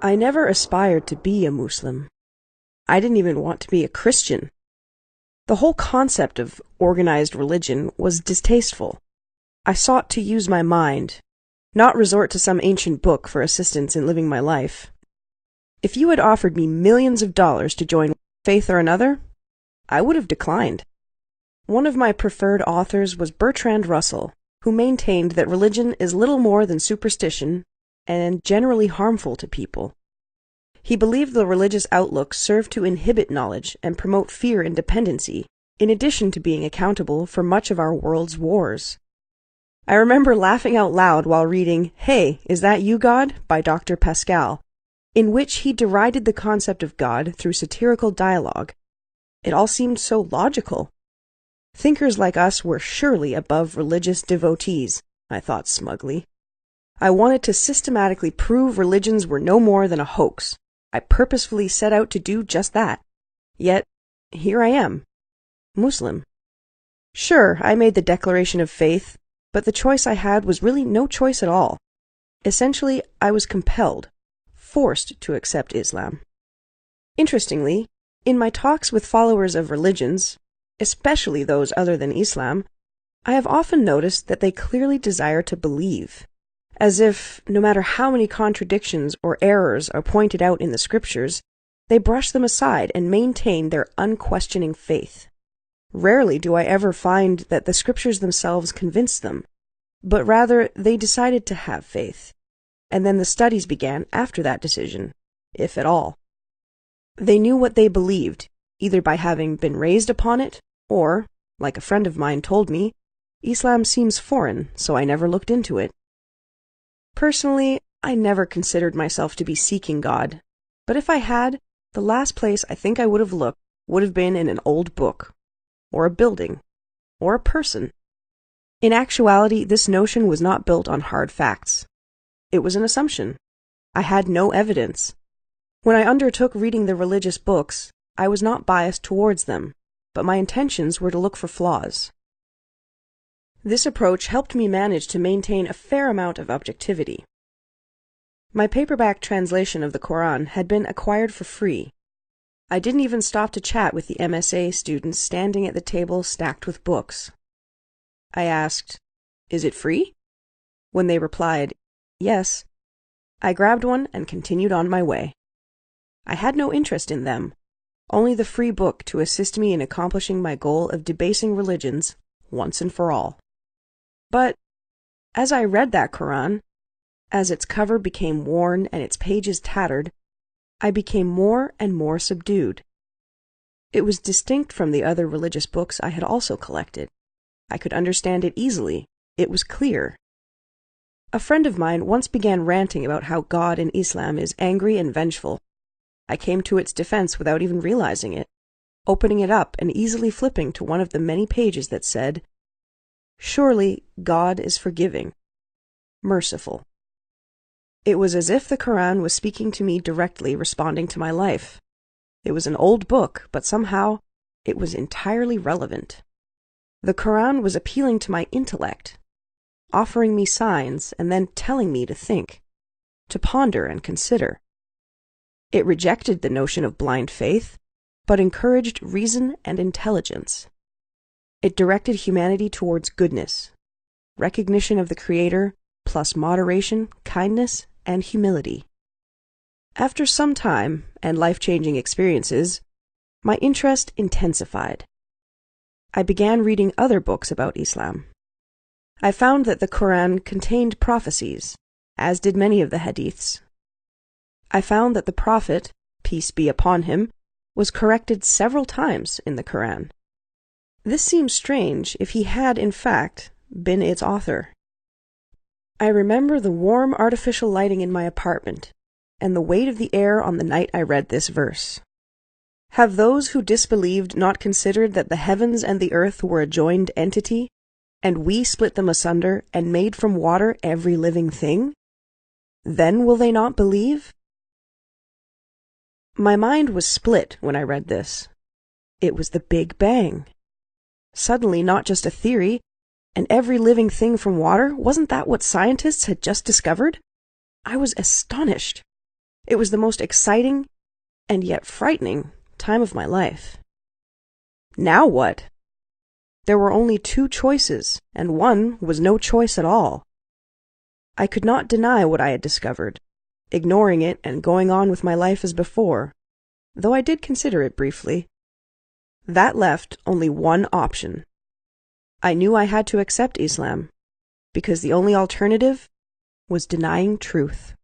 I never aspired to be a Muslim. I didn't even want to be a Christian. The whole concept of organized religion was distasteful. I sought to use my mind, not resort to some ancient book for assistance in living my life. If you had offered me millions of dollars to join one faith or another, I would have declined. One of my preferred authors was Bertrand Russell, who maintained that religion is little more than superstition and generally harmful to people. He believed the religious outlook served to inhibit knowledge and promote fear and dependency, in addition to being accountable for much of our world's wars. I remember laughing out loud while reading Hey, Is That You, God? By Dr. Pascal, in which he derided the concept of God through satirical dialogue. It all seemed so logical. Thinkers like us were surely above religious devotees, I thought smugly. I wanted to systematically prove religions were no more than a hoax. I purposefully set out to do just that. Yet, here I am, Muslim. Sure, I made the declaration of faith, but the choice I had was really no choice at all. Essentially, I was compelled, forced to accept Islam. Interestingly, in my talks with followers of religions, especially those other than Islam, I have often noticed that they clearly desire to believe, as if, no matter how many contradictions or errors are pointed out in the scriptures, they brush them aside and maintain their unquestioning faith. Rarely do I ever find that the scriptures themselves convinced them, but rather they decided to have faith, and then the studies began after that decision, if at all. They knew what they believed, either by having been raised upon it, or, like a friend of mine told me, Islam seems foreign, so I never looked into it. Personally, I never considered myself to be seeking God, but if I had, the last place I think I would have looked would have been in an old book, or a building, or a person. In actuality, this notion was not built on hard facts. It was an assumption. I had no evidence. When I undertook reading the religious books, I was not biased towards them, but my intentions were to look for flaws. This approach helped me manage to maintain a fair amount of objectivity. My paperback translation of the Quran had been acquired for free. I didn't even stop to chat with the MSA students standing at the table stacked with books. I asked, "Is it free?" When they replied, "Yes," I grabbed one and continued on my way. I had no interest in them, only the free book to assist me in accomplishing my goal of debasing religions once and for all. But, as I read that Quran, as its cover became worn and its pages tattered, I became more and more subdued. It was distinct from the other religious books I had also collected. I could understand it easily. It was clear. A friend of mine once began ranting about how God in Islam is angry and vengeful. I came to its defense without even realizing it, opening it up and easily flipping to one of the many pages that said, "Surely God is forgiving, merciful." It was as if the Quran was speaking to me directly, responding to my life. It was an old book, but somehow it was entirely relevant. The Quran was appealing to my intellect, offering me signs and then telling me to think, to ponder and consider. It rejected the notion of blind faith, but encouraged reason and intelligence. It directed humanity towards goodness, recognition of the Creator, plus moderation, kindness, and humility. After some time and life-changing experiences, my interest intensified. I began reading other books about Islam. I found that the Quran contained prophecies, as did many of the hadiths. I found that the Prophet, peace be upon him, was corrected several times in the Quran. This seems strange if he had, in fact, been its author. I remember the warm artificial lighting in my apartment, and the weight of the air on the night I read this verse. Have those who disbelieved not considered that the heavens and the earth were a joined entity, and we split them asunder and made from water every living thing? Then will they not believe? My mind was split when I read this. It was the Big Bang. Suddenly not just a theory, and every living thing from water, wasn't that what scientists had just discovered? I was astonished. It was the most exciting and yet frightening time of my life. Now what? There were only two choices, and one was no choice at all. I could not deny what I had discovered, ignoring it and going on with my life as before, though I did consider it briefly. That left only one option. I knew I had to accept Islam, because the only alternative was denying truth.